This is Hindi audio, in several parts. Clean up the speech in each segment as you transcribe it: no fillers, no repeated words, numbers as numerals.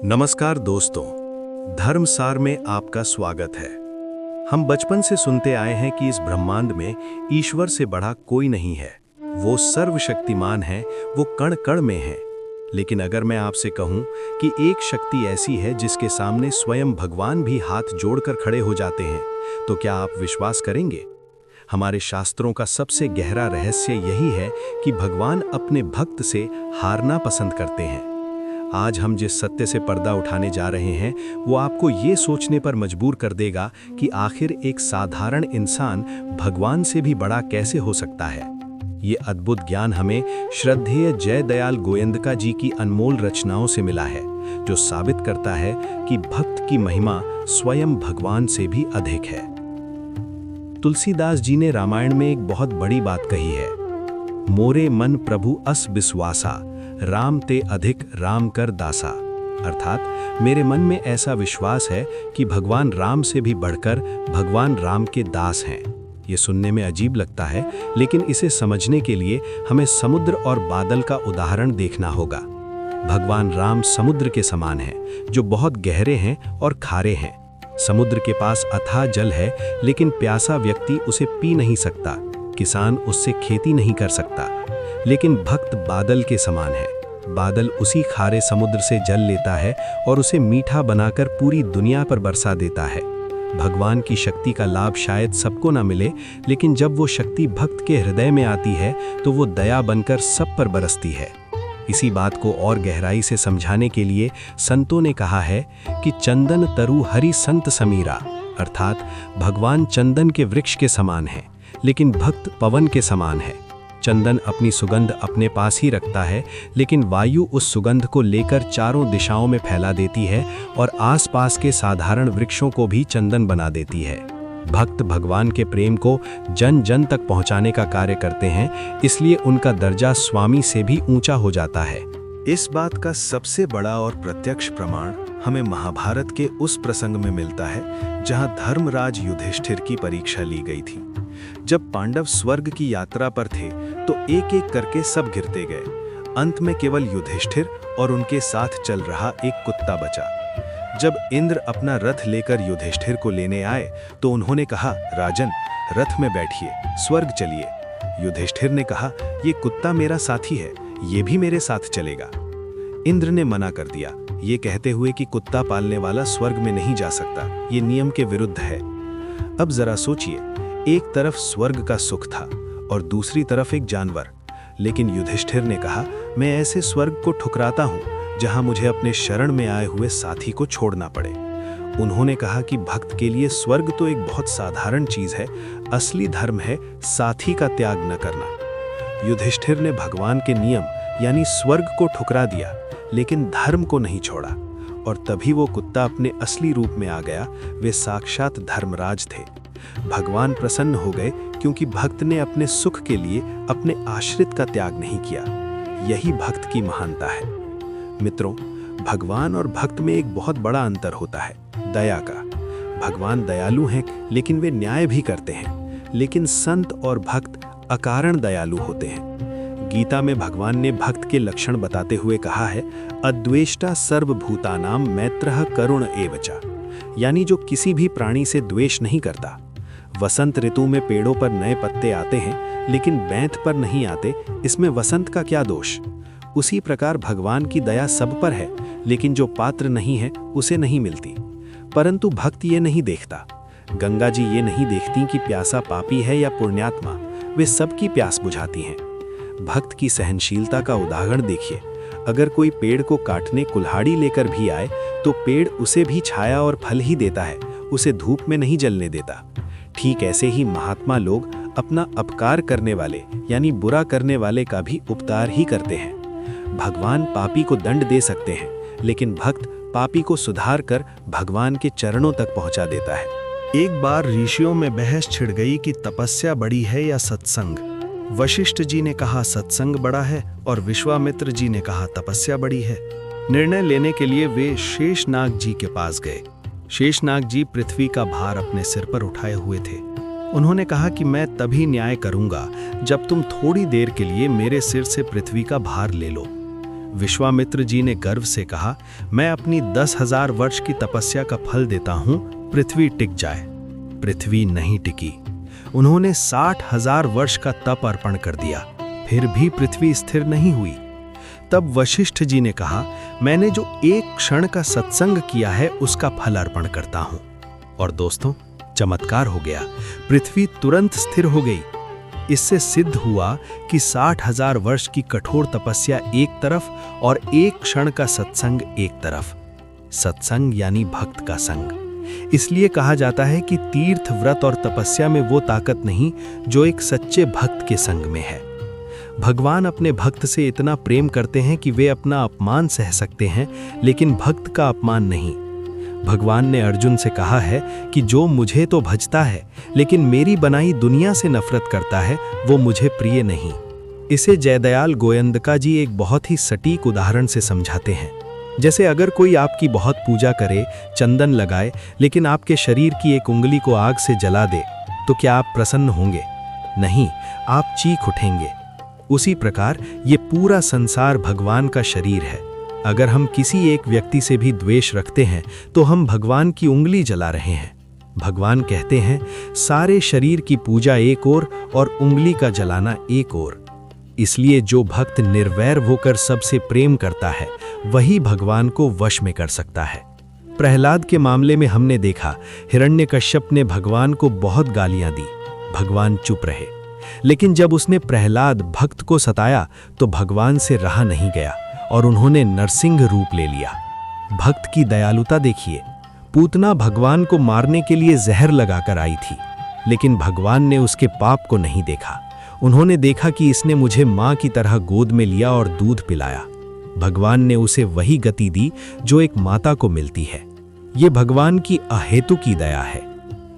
नमस्कार दोस्तों, धर्मसार में आपका स्वागत है। हम बचपन से सुनते आए हैं कि इस ब्रह्मांड में ईश्वर से बड़ा कोई नहीं है। वो सर्वशक्तिमान है, वो कण कण में है। लेकिन अगर मैं आपसे कहूं कि एक शक्ति ऐसी है जिसके सामने स्वयं भगवान भी हाथ जोड़कर खड़े हो जाते हैं, तो क्या आप विश्वास करेंगे? हमारे शास्त्रों का सबसे गहरा रहस्य यही है कि भगवान अपने भक्त से हारना पसंद करते हैं। आज हम जिस सत्य से पर्दा उठाने जा रहे हैं, वो आपको ये सोचने पर मजबूर कर देगा कि आखिर एक साधारण इंसान भगवान से भी बड़ा कैसे हो सकता है। ये अद्भुत ज्ञान हमें श्रद्धेय जयदयाल गोयंदका जी की अनमोल रचनाओं से मिला है, जो साबित करता है कि भक्त की महिमा स्वयं भगवान से भी अधिक है। तुलसीदास जी ने रामायण में एक बहुत बड़ी बात कही है, मोरे मन प्रभु अस विश्वासा, राम ते अधिक राम कर दासा। अर्थात मेरे मन में ऐसा विश्वास है कि भगवान राम से भी बढ़कर भगवान राम के दास हैं। ये सुनने में अजीब लगता है, लेकिन इसे समझने के लिए हमें समुद्र और बादल का उदाहरण देखना होगा। भगवान राम समुद्र के समान हैं, जो बहुत गहरे हैं और खारे हैं। समुद्र के पास अथाह जल है, लेकिन प्यासा व्यक्ति उसे पी नहीं सकता, किसान उससे खेती नहीं कर सकता। लेकिन भक्त बादल के समान है। बादल उसी खारे समुद्र से जल लेता है और उसे मीठा बनाकर पूरी दुनिया पर बरसा देता है। भगवान की शक्ति का लाभ शायद सबको ना मिले, लेकिन जब वो शक्ति भक्त के हृदय में आती है तो वो दया बनकर सब पर बरसती है। इसी बात को और गहराई से समझाने के लिए संतों ने कहा है कि चंदन तरु हरि संत समीरा, अर्थात भगवान चंदन के वृक्ष के समान है, लेकिन भक्त पवन के समान है। चंदन अपनी सुगंध अपने पास ही रखता है, लेकिन वायु उस सुगंध को लेकर चारों दिशाओं में फैला देती है और आसपास के साधारण वृक्षों को भी चंदन बना देती है। भक्त भगवान के प्रेम को जन जन तक पहुंचाने का कार्य करते हैं, इसलिए उनका दर्जा स्वामी से भी ऊंचा हो जाता है। इस बात का सबसे बड़ा और प्रत्यक्ष प्रमाण हमें महाभारत के उस प्रसंग में मिलता है जहां धर्मराज युधिष्ठिर की परीक्षा ली गई थी। जब पांडव स्वर्ग की यात्रा पर थे तो एक एक करके सब गिरते गए। अंत में केवल युधिष्ठिर और उनके साथ चल रहा एक कुत्ता बचा। जब इंद्र अपना रथ लेकर युधिष्ठिर को लेने आए तो उन्होंने कहा, राजन, रथ में बैठिए, स्वर्ग चलिए। युधिष्ठिर ने कहा, ये कुत्ता मेरा साथी है, ये भी मेरे साथ चलेगा। इंद्र ने मना कर दिया, ये कहते हुए कि कुत्ता पालने वाला स्वर्ग में नहीं जा सकता, ये नियम के विरुद्ध है। अब जरा सोचिए, एक तरफ स्वर्ग का सुख था और दूसरी तरफ एक जानवर। लेकिन युधिष्ठिर ने कहा, मैं ऐसे स्वर्ग को ठुकराता हूं जहां मुझे अपने शरण में आए हुए साथी को छोड़ना पड़े। उन्होंने कहा कि भक्त के लिए स्वर्ग तो एक बहुत साधारण चीज है, असली धर्म है साथी का त्याग न करना। युधिष्ठिर ने भगवान के नियम यानी स्वर्ग को ठुकरा दिया, लेकिन धर्म को नहीं छोड़ा, और तभी वो कुत्ता अपने असली रूप में आ गया। वे साक्षात धर्मराज थे। भगवान प्रसन्न हो गए क्योंकि भक्त ने अपने सुख के लिए अपने आश्रित का त्याग नहीं किया। यही भक्त की महानता है। मित्रों, भगवान और भक्त में एक बहुत बड़ा अंतर होता है, दया का। भगवान दयालु हैं, लेकिन वे न्याय भी करते हैं। लेकिन संत और भक्त अकारण दयालु होते हैं। गीता में भगवान ने भक्त के लक्षण बताते हुए कहा है, अद्वेष्टा सर्वभूतानां मैत्रः करुण एवचा, यानी जो किसी भी प्राणी से द्वेष नहीं करता। वसंत ऋतु में पेड़ों पर नए पत्ते आते हैं, लेकिन बैंत पर नहीं आते, इसमें वसंत का क्या दोष? उसी प्रकार भगवान की दया सब पर है, लेकिन जो पात्र नहीं है उसे नहीं मिलती। परंतु भक्त ये नहीं देखता। गंगा जी ये नहीं देखती कि प्यासा पापी है या पुण्यात्मा, वे सबकी प्यास बुझाती हैं। भक्त की सहनशीलता का उदाहरण देखिए। अगर कोई पेड़ को काटने कुल्हाड़ी लेकर भी आए तो पेड़ उसे भी छाया और फल ही देता है, उसे धूप में नहीं जलने देता। ठीक ऐसे ही महात्मा लोग अपना अपकार करने वाले यानी बुरा करने वाले का भी उपकार ही करते हैं। भगवान पापी को दंड दे सकते हैं, लेकिन भक्त पापी को सुधार कर भगवान के चरणों तक पहुंचा देता है। एक बार ऋषियों में बहस छिड़ गई कि तपस्या बड़ी है या सत्संग। वशिष्ठ जी ने कहा सत्संग बड़ा है और विश्वामित्र जी ने कहा तपस्या बड़ी है। निर्णय लेने के लिए वे शेषनाग जी के पास गए। शेषनाग जी पृथ्वी का भार अपने सिर पर उठाए हुए थे। उन्होंने कहा कि मैं तभी न्याय करूंगा जब तुम थोड़ी देर के लिए मेरे सिर से पृथ्वी का भार ले लो। विश्वामित्र जी ने गर्व से कहा, मैं अपनी 10,000 वर्ष की तपस्या का फल देता हूं, पृथ्वी टिक जाए। पृथ्वी नहीं टिकी। उन्होंने 60,000 वर्ष का तप अर्पण कर दिया, फिर भी पृथ्वी स्थिर नहीं हुई। तब वशिष्ठ जी ने कहा, मैंने जो एक क्षण का सत्संग किया है उसका फल अर्पण करता हूं। और दोस्तों, चमत्कार हो गया, पृथ्वी तुरंत स्थिर हो गई। इससे सिद्ध हुआ कि 60,000 वर्ष की कठोर तपस्या एक तरफ और एक क्षण का सत्संग एक तरफ। सत्संग यानी भक्त का संग। इसलिए कहा जाता है कि तीर्थ, व्रत और तपस्या में वो ताकत नहीं जो एक सच्चे भक्त के संग में है। भगवान अपने भक्त से इतना प्रेम करते हैं कि वे अपना अपमान सह सकते हैं, लेकिन भक्त का अपमान नहीं। भगवान ने अर्जुन से कहा है कि जो मुझे तो भजता है लेकिन मेरी बनाई दुनिया से नफरत करता है, वो मुझे प्रिय नहीं। इसे जयदयाल गोयंदका जी एक बहुत ही सटीक उदाहरण से समझाते हैं। जैसे अगर कोई आपकी बहुत पूजा करे, चंदन लगाए, लेकिन आपके शरीर की एक उंगली को आग से जला दे, तो क्या आप प्रसन्न होंगे? नहीं, आप चीख उठेंगे। उसी प्रकार ये पूरा संसार भगवान का शरीर है। अगर हम किसी एक व्यक्ति से भी द्वेष रखते हैं तो हम भगवान की उंगली जला रहे हैं। भगवान कहते हैं, सारे शरीर की पूजा एक ओर और उंगली का जलाना एक ओर। इसलिए जो भक्त निर्वैर होकर सबसे प्रेम करता है, वही भगवान को वश में कर सकता है। प्रहलाद के मामले में हमने देखा, हिरण्यकश्यप ने भगवान को बहुत गालियां दी, भगवान चुप रहे। लेकिन जब उसने प्रहलाद भक्त को सताया तो भगवान से रहा नहीं गया और उन्होंने नरसिंह रूप ले लिया। भक्त की दयालुता देखिए। पूतना भगवान को मारने के लिए जहर लगाकर आई थी, लेकिन भगवान ने उसके पाप को नहीं देखा। उन्होंने देखा कि इसने मुझे माँ की तरह गोद में लिया और दूध पिलाया। भगवान ने उसे वही गति दी जो एक माता को मिलती है। ये भगवान की अहेतु की दया है।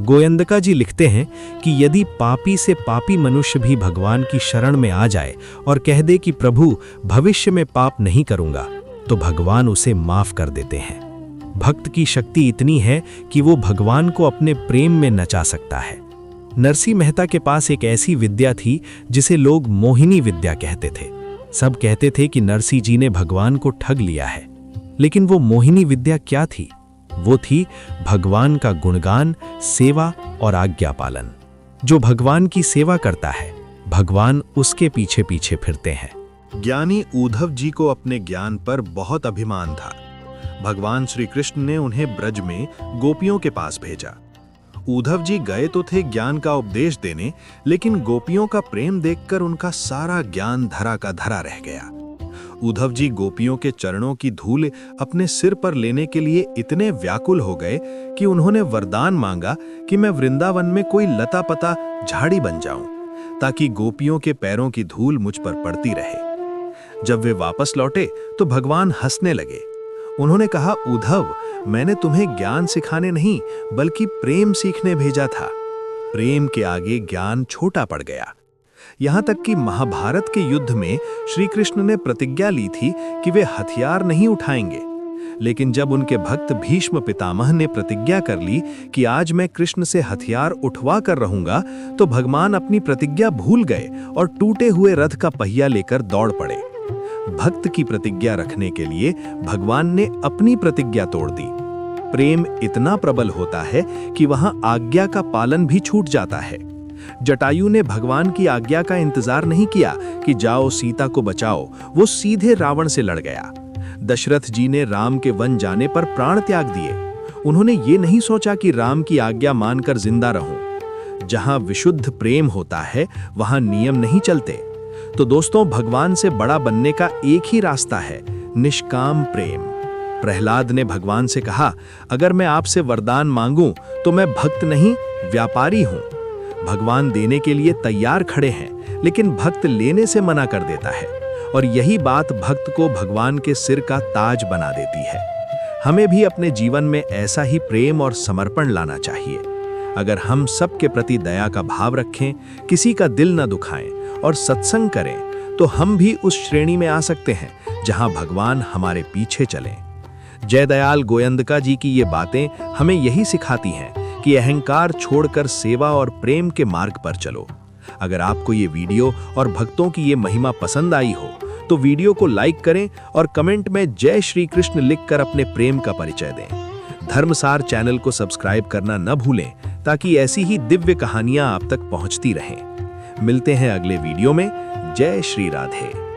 गोयंदका जी लिखते हैं कि यदि पापी से पापी मनुष्य भी भगवान की शरण में आ जाए और कह दे कि प्रभु भविष्य में पाप नहीं करूंगा, तो भगवान उसे माफ कर देते हैं। भक्त की शक्ति इतनी है कि वो भगवान को अपने प्रेम में नचा सकता है। नरसी मेहता के पास एक ऐसी विद्या थी जिसे लोग मोहिनी विद्या कहते थे। सब कहते थे कि नरसी जी ने भगवान को ठग लिया है, लेकिन वो मोहिनी विद्या क्या थी? वो थी भगवान का गुणगान, सेवा और आज्ञा पालन। जो भगवान की सेवा करता है, भगवान उसके पीछे पीछे फिरते हैं। ज्ञानी उद्धव जी को अपने ज्ञान पर बहुत अभिमान था। भगवान श्री कृष्ण ने उन्हें ब्रज में गोपियों के पास भेजा। उद्धव जी गए तो थे ज्ञान का उपदेश देने, लेकिन गोपियों का प्रेम देखकर उनका सारा ज्ञान धरा का धरा रह गया। उद्धव जी गोपियों के चरणों की धूल अपने सिर पर लेने के लिए इतने व्याकुल हो गए कि उन्होंने वरदान मांगा कि मैं वृंदावन में कोई लता पता झाड़ी बन जाऊं, ताकि गोपियों के पैरों की धूल मुझ पर पड़ती रहे। जब वे वापस लौटे तो भगवान हंसने लगे। उन्होंने कहा, उद्धव, मैंने तुम्हें ज्ञान सिखाने नहीं बल्कि प्रेम सीखने भेजा था। प्रेम के आगे ज्ञान छोटा पड़ गया। यहां तक कि महाभारत के युद्ध में श्री कृष्ण ने प्रतिज्ञा ली थी कि वे हथियार नहीं उठाएंगे, लेकिन जब उनके भक्त भीष्म पितामह ने प्रतिज्ञा कर ली कि आज मैं कृष्ण से हथियार उठवा कर रहूंगा, तो भगवान अपनी प्रतिज्ञा भूल गए और टूटे हुए रथ का पहिया लेकर दौड़ पड़े। भक्त की प्रतिज्ञा रखने के लिए भगवान ने अपनी प्रतिज्ञा तोड़ दी। प्रेम इतना प्रबल होता है कि वहां आज्ञा का पालन भी छूट जाता है। जटायु ने भगवान की आज्ञा का इंतजार नहीं किया कि जाओ सीता को बचाओ, वो सीधे रावण से लड़ गया। दशरथ जी ने राम के वन जाने पर प्राण त्याग दिए। उन्होंने ये नहीं सोचा कि राम की आज्ञा मानकर जिंदा रहूं। जहां विशुद्ध प्रेम होता है, वहां नियम नहीं चलते। तो दोस्तों, भगवान से बड़ा बनने का एक ही रास्ता है, निष्काम प्रेम। प्रहलाद ने भगवान से कहा, अगर मैं आपसे वरदान मांगूं तो मैं भक्त नहीं, व्यापारी हूं। भगवान देने के लिए तैयार खड़े हैं, लेकिन भक्त लेने से मना कर देता है, और यही बात भक्त को भगवान के सिर का ताज बना देती है। हमें भी अपने जीवन में ऐसा ही प्रेम और समर्पण लाना चाहिए। अगर हम सबके प्रति दया का भाव रखें, किसी का दिल न दुखाएं और सत्संग करें, तो हम भी उस श्रेणी में आ सकते हैं जहां भगवान हमारे पीछे चलें। जयदयाल गोयंदका जी की ये बातें हमें यही सिखाती हैं कि अहंकार छोड़कर सेवा और प्रेम के मार्ग पर चलो। अगर आपको ये वीडियो और भक्तों की ये महिमा पसंद आई हो, तो वीडियो को लाइक करें और कमेंट में जय श्री कृष्ण लिखकर अपने प्रेम का परिचय दें। धर्मसार चैनल को सब्सक्राइब करना न भूलें ताकि ऐसी ही दिव्य कहानियां आप तक पहुंचती रहें। मिलते हैं अगले वीडियो में। जय श्री राधे।